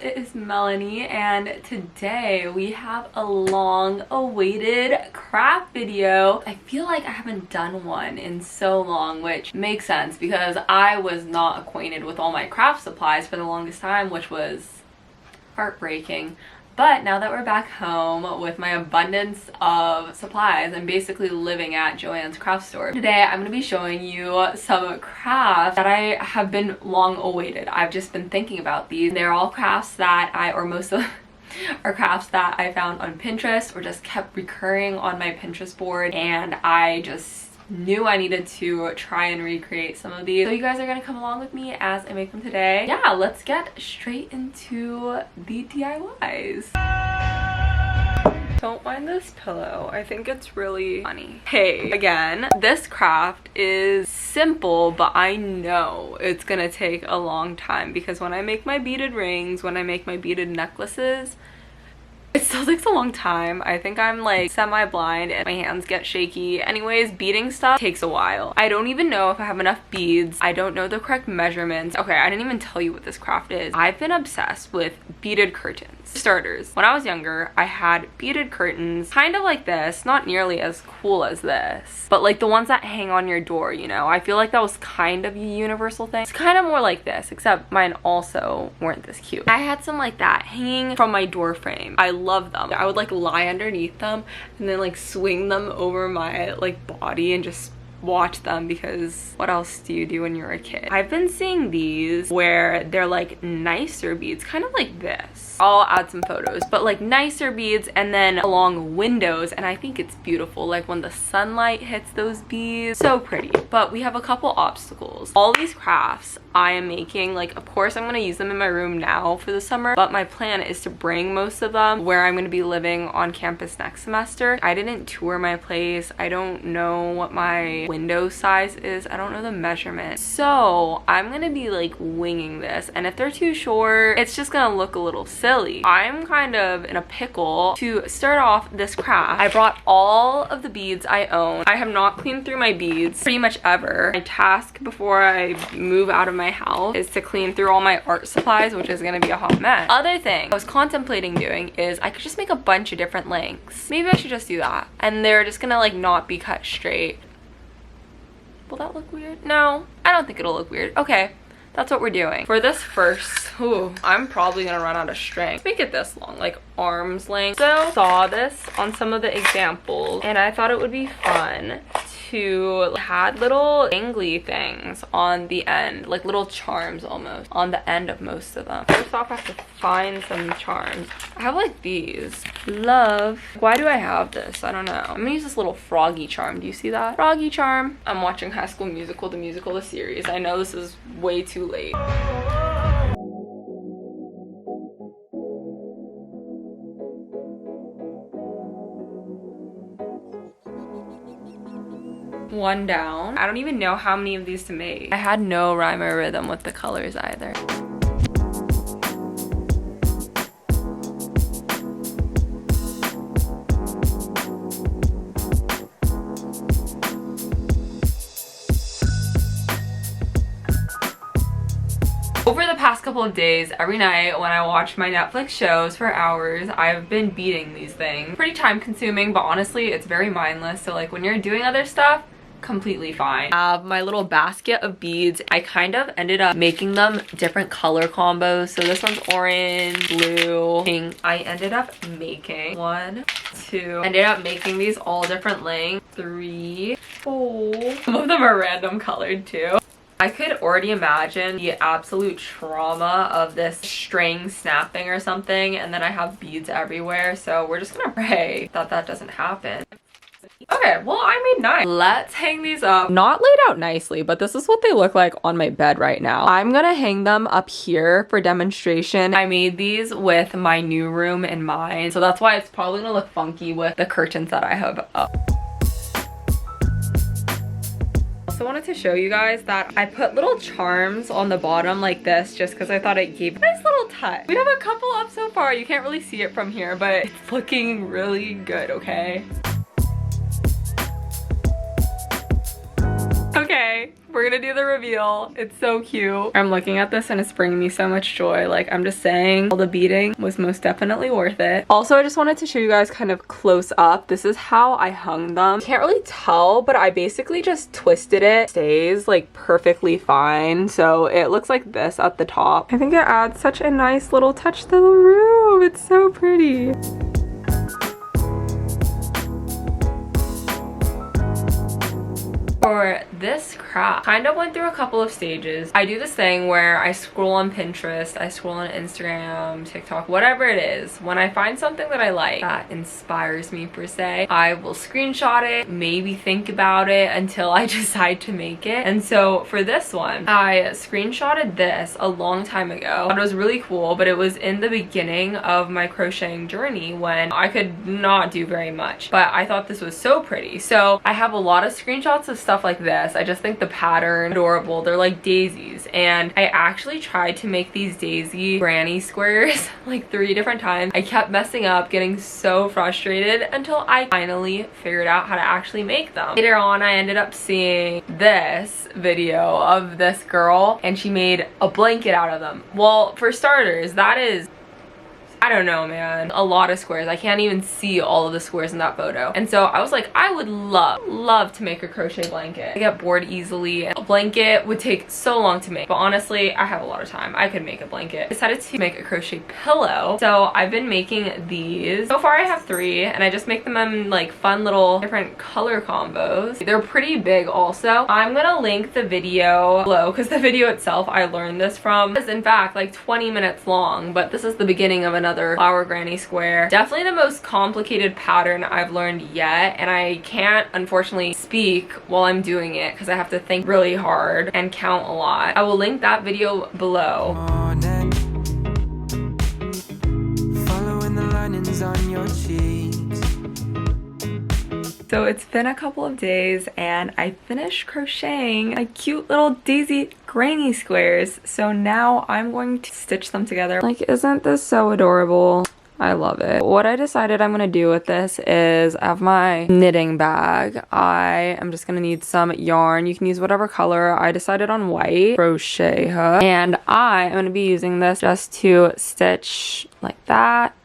it is Melanie, and today we have a long-awaited craft video. I feel like I haven't done one in so long, which makes sense because I was not acquainted with all my craft supplies for the longest time, which was heartbreaking. But now that we're back home with my abundance of supplies, I'm basically living at Joann's craft store. Today I'm going to be showing you some crafts that I have been long awaited. I've just been thinking about these. They're all crafts that most of them are crafts that I found on Pinterest or just kept recurring on my Pinterest board, and I just knew I needed to try and recreate some of these. So you guys are gonna come along with me as I make them today. Yeah, let's get straight into the DIYs. Don't mind this pillow. I think it's really funny. Hey, again, this craft is simple, but I know it's gonna take a long time because when I make my beaded rings, when I make my beaded necklaces, it still takes a long time. I think I'm like semi-blind and my hands get shaky. Anyways, beading stuff takes a while. I don't even know if I have enough beads. I don't know the correct measurements. Okay, I didn't even tell you what this craft is. I've been obsessed with beaded curtains. Starters, when I was younger, I had beaded curtains, kind of like this, not nearly as cool as this, but like the ones that hang on your door, you know? I feel like that was kind of a universal thing. It's kind of more like this, except mine also weren't this cute. I had some like that hanging from my door frame. I love them. I would like lie underneath them and then like swing them over my like body and just watch them, because what else do you do when you're a kid? I've been seeing these where they're like nicer beads, kind of like this. I'll add some photos, but like nicer beads and then along windows, and I think it's beautiful, like when the sunlight hits those beads. So pretty. But we have a couple obstacles. All these crafts I am making, like of course I'm gonna use them in my room now for the summer, but my plan is to bring most of them where I'm gonna be living on campus next semester. I didn't tour my place. I don't know what my window size is. I don't know the measurement. So I'm gonna be like winging this, and if they're too short, it's just gonna look a little silly. I'm kind of in a pickle. To start off this craft, I brought all of the beads I own. I have not cleaned through my beads pretty much ever. My task before I move out of my house is to clean through all my art supplies, which is gonna be a hot mess. Other thing I was contemplating doing is I could just make a bunch of different lengths. Maybe I should just do that, and they're just gonna like not be cut straight. Will that look weird? No, I don't think it'll look weird. Okay, that's what we're doing. For this first, I'm probably gonna run out of string. Let's make it this long, like arm's length. So saw this on some of the examples, and I thought it would be fun to had little dangly things on the end, like little charms almost on the end of most of them. First off, I have to find some charms. I have like these. Love. Why do I have this? I don't know. I'm gonna use this little froggy charm. Do you see that? Froggy charm. I'm watching High School Musical, the series. I know this is way too late. One down. I don't even know how many of these to make. I had no rhyme or rhythm with the colors either. Over the past couple of days, every night when I watch my Netflix shows for hours, I've been beading these things. Pretty time consuming, but honestly, it's very mindless. So like when you're doing other stuff, completely fine. I have my little basket of beads. I kind of ended up making them different color combos. So this one's orange, blue, pink. I ended up making 1, 2. Ended up making these all different lengths. 3, 4. Some of them are random colored too. I could already imagine the absolute trauma of this string snapping or something, and then I have beads everywhere. So we're just gonna pray that that doesn't happen. Okay, well, I made 9. Let's hang these up. Not laid out nicely, but this is what they look like on my bed right now. I'm gonna hang them up here for demonstration. I made these with my new room in mind, so that's why it's probably gonna look funky with the curtains that I have up. I wanted to show you guys that I put little charms on the bottom like this just because I thought it gave a nice little touch. We have a couple up so far. You can't really see it from here, but it's looking really good, okay? Okay, we're gonna do the reveal. It's so cute. I'm looking at this and it's bringing me so much joy. Like, I'm just saying, all the beading was most definitely worth it. Also, I just wanted to show you guys kind of close up. This is how I hung them. Can't really tell, but I basically just twisted it. It stays like perfectly fine. So it looks like this at the top. I think it adds such a nice little touch to the room. It's so pretty. For this craft, kind of went through a couple of stages. I do this thing where I scroll on Pinterest, I scroll on Instagram, TikTok, whatever it is. When I find something that I like that inspires me per se, I will screenshot it, maybe think about it until I decide to make it. And so for this one, I screenshotted this a long time ago. It was really cool, but it was in the beginning of my crocheting journey when I could not do very much. But I thought this was so pretty. So I have a lot of screenshots of stuff like this. I just think the pattern adorable. They're like daisies, and I actually tried to make these daisy granny squares like 3 different times. I kept messing up, getting so frustrated until I finally figured out how to actually make them. Later on, I ended up seeing this video of this girl and she made a blanket out of them. Well, for starters, that is, I don't know, man, a lot of squares. I can't even see all of the squares in that photo. And so I was like, I would love to make a crochet blanket. I get bored easily. A blanket would take so long to make, but honestly, I have a lot of time. I could make a blanket. I decided to make a crochet pillow. So I've been making these. So far I have 3, and I just make them in like fun little different color combos. They're pretty big also. I'm gonna link the video below because the video itself I learned this from is in fact like 20 minutes long, but this is the beginning of another flower granny square. Definitely the most complicated pattern I've learned yet, and I can't unfortunately speak while I'm doing it because I have to think really hard and count a lot. I will link that video below. Following the linings on your cheeks. So it's been a couple of days and I finished crocheting my cute little daisy granny squares. So now I'm going to stitch them together. Like, isn't this so adorable? I love it. What I decided I'm gonna do with this is I have my knitting bag. I am just gonna need some yarn. You can use whatever color. I decided on white crochet hook, and I am gonna be using this just to stitch like that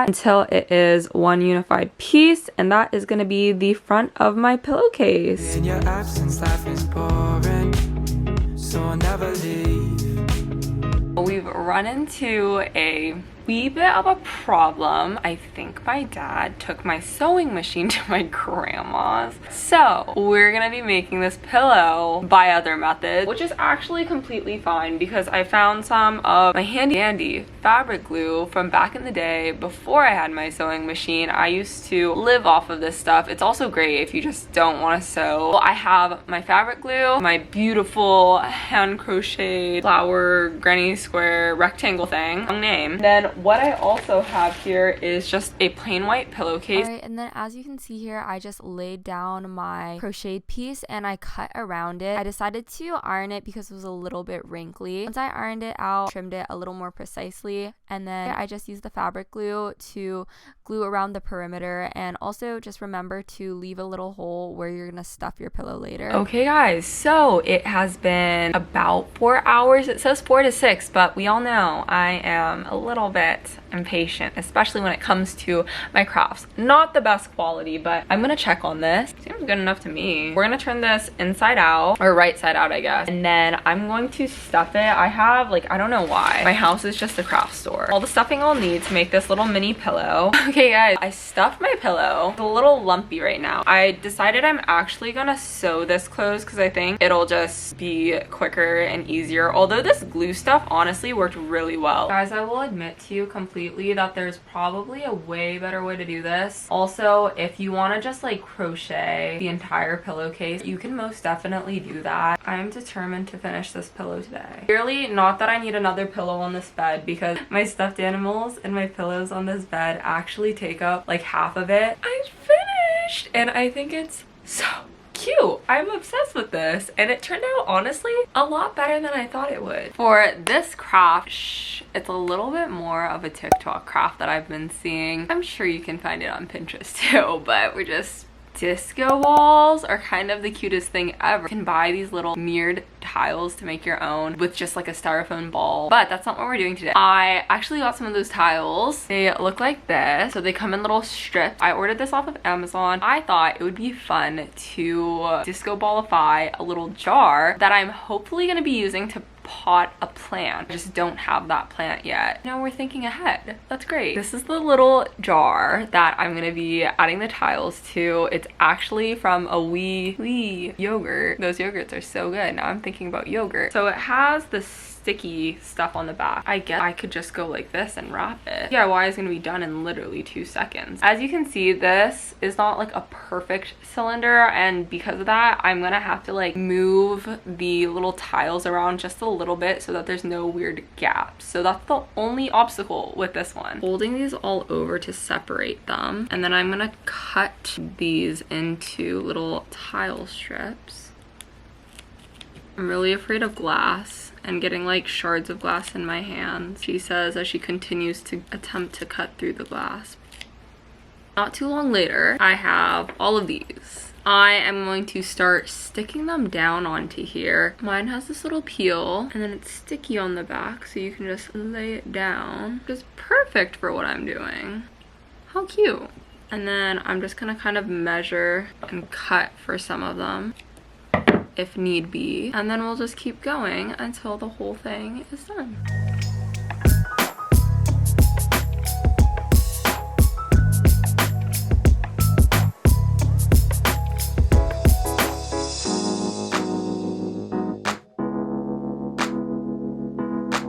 until it is one unified piece, and that is going to be the front of my pillowcase. In your absence, life is boring, so I'll never leave. We've run into a wee bit of a problem. I think my dad took my sewing machine to my grandma's. So we're gonna be making this pillow by other methods, which is actually completely fine because I found some of my handy dandy fabric glue from back in the day before I had my sewing machine. I used to live off of this stuff. It's also great if you just don't want to sew. Well, I have my fabric glue, my beautiful hand crocheted flower granny square rectangle thing, long name. Then what I also have here is just a plain white pillowcase. Alright, and then as you can see here, I just laid down my crocheted piece and I cut around it. I decided to iron it because it was a little bit wrinkly. Once I ironed it out, trimmed it a little more precisely, and then I just used the fabric glue to glue around the perimeter, and also just remember to leave a little hole where you're gonna stuff your pillow later. Okay guys, so it has been about 4 hours. It says 4 to 6, but we all know I am a little bit impatient, especially when it comes to my crafts. Not the best quality, but I'm gonna check on this. Seems good enough to me. We're gonna turn this inside out, or right side out, I guess, and then I'm going to stuff it. I have, like, I don't know why, my house is just a craft store. All the stuffing I'll need to make this little mini pillow. Okay guys, I stuffed my pillow. It's a little lumpy right now. I decided I'm actually gonna sew this closed because I think it'll just be quicker and easier, although this glue stuff honestly worked really well. Guys, I will admit to you completely that there's probably a way better way to do this. Also, if you want to just like crochet the entire pillowcase, you can most definitely do that. I'm determined to finish this pillow today. Clearly, not that I need another pillow on this bed, because my stuffed animals and my pillows on this bed actually take up like half of it. I finished, and I think it's so cute. I'm obsessed with this, and it turned out honestly a lot better than I thought it would. For this craft, it's a little bit more of a TikTok craft that I've been seeing. I'm sure you can find it on Pinterest too, but we're just disco walls are kind of the cutest thing ever. You can buy these little mirrored tiles to make your own with just like a styrofoam ball, but that's not what we're doing today. I actually got some of those tiles. They look like this, so they come in little strips. I ordered this off of Amazon. I thought it would be fun to disco ballify a little jar that I'm hopefully going to be using to pot a plant. I just don't have that plant yet. Now we're thinking ahead. That's great. This is the little jar that I'm gonna be adding the tiles to. It's actually from a wee yogurt. Those yogurts are so good. Now I'm thinking about yogurt. So it has this sticky stuff on the back. I guess I could just go like this and wrap it. DIY is gonna be done in literally 2 seconds. As you can see, this is not like a perfect cylinder, and because of that, I'm gonna have to like move the little tiles around just a little bit so that there's no weird gaps. So that's the only obstacle with this one. Folding these all over to separate them, and then I'm gonna cut these into little tile strips. I'm really afraid of glass and getting like shards of glass in my hands, she says as she continues to attempt to cut through the glass. Not too long later, I have all of these. I am going to start sticking them down onto here. Mine has this little peel and then it's sticky on the back, so you can just lay it down, which is perfect for what I'm doing. How cute. And then I'm just gonna kind of measure and cut for some of them if need be, and then we'll just keep going until the whole thing is done.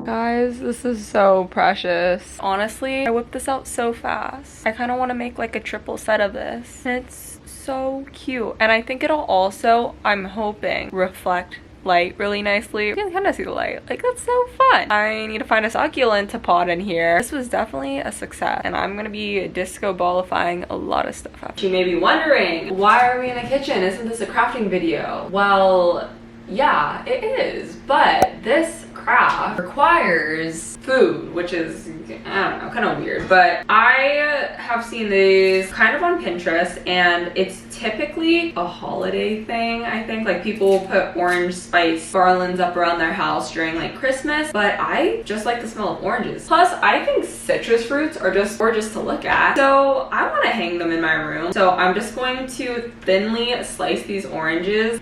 Guys, this is so precious. Honestly, I whipped this out so fast. I kind of want to make like a triple set of this. It's so cute, and I think it'll also, I'm hoping, reflect light really nicely. You can kind of see the light. Like, that's so fun. I need to find a succulent to pot in here. This was definitely a success, and I'm gonna be disco ballifying a lot of stuff up. You may be wondering, why are we in the kitchen? Isn't this a crafting video? Well, yeah, it is, but this craft requires food, which is, I don't know, kind of weird, but I have seen these kind of on Pinterest, and it's typically a holiday thing. I think like people put orange spice garlands up around their house during like Christmas, but I just like the smell of oranges. Plus, I think citrus fruits are just gorgeous to look at, so I want to hang them in my room. So I'm just going to thinly slice these oranges,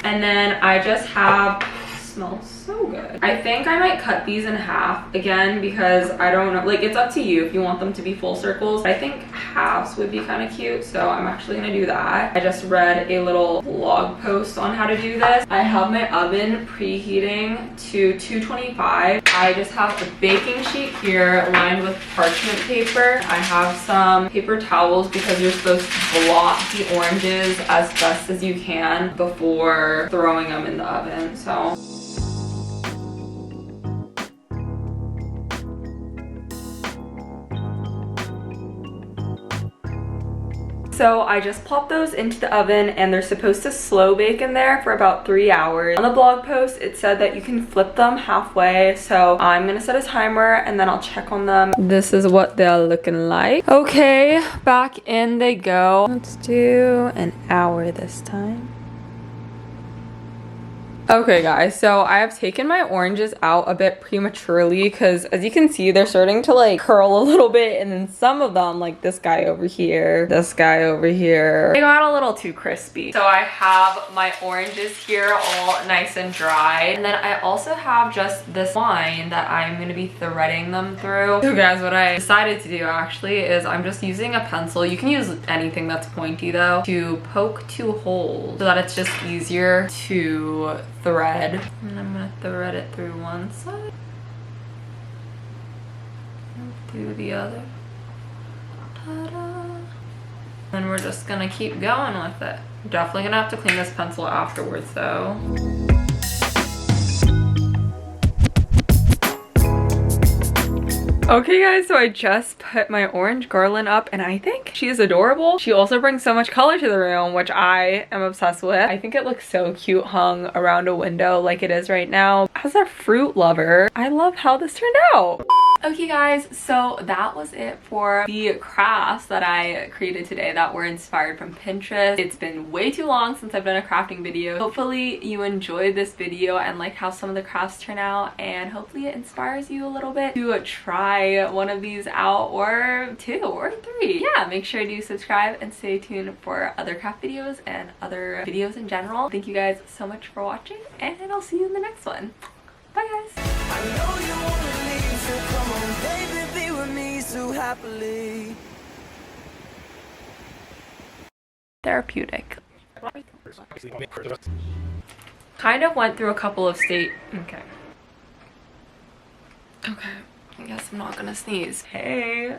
and then I just have, smells so good. I think I might cut these in half again, because I don't know, like, it's up to you if you want them to be full circles. I think halves would be kind of cute, so I'm actually gonna do that. I just read a little blog post on how to do this. I have my oven preheating to 225. I just have a baking sheet here lined with parchment paper. I have some paper towels because you're supposed to blot the oranges as best as you can before throwing them in the oven. So I just popped those into the oven, and they're supposed to slow bake in there for about 3 hours. On the blog post, it said that you can flip them halfway, so I'm gonna set a timer and then I'll check on them. This is what they're looking like. Okay, back in they go. Let's do an hour this time. Okay guys, so I have taken my oranges out a bit prematurely because, as you can see, they're starting to like curl a little bit, and then some of them, like this guy over here, this guy over here, they got a little too crispy. So I have my oranges here all nice and dry, and then I also have just this wine that I'm going to be threading them through. So guys, what I decided to do actually is I'm just using a pencil. You can use anything that's pointy though, to poke 2 holes so that it's just easier to thread. And I'm gonna thread it through one side, through the other. Ta-da! And we're just gonna keep going with it. Definitely gonna have to clean this pencil afterwards though. Okay guys, so I just put my orange garland up and I think she is adorable. She also brings so much color to the room, which I am obsessed with. I think it looks so cute hung around a window like it is right now. As a fruit lover, I love how this turned out. Okay guys, so that was it for the crafts that I created today that were inspired from Pinterest. It's been way too long since I've done a crafting video. Hopefully you enjoyed this video and like how some of the crafts turn out, and hopefully it inspires you a little bit to try one of these out, or 2 or 3. Yeah, make sure to subscribe and stay tuned for other craft videos and other videos in general. Thank you guys so much for watching, and I'll see you in the next one. Bye guys. I know you wanna leave, so come on, baby, be with me so happily. Therapeutic. Kind of went through a couple of okay. I guess I'm not gonna sneeze. Hey.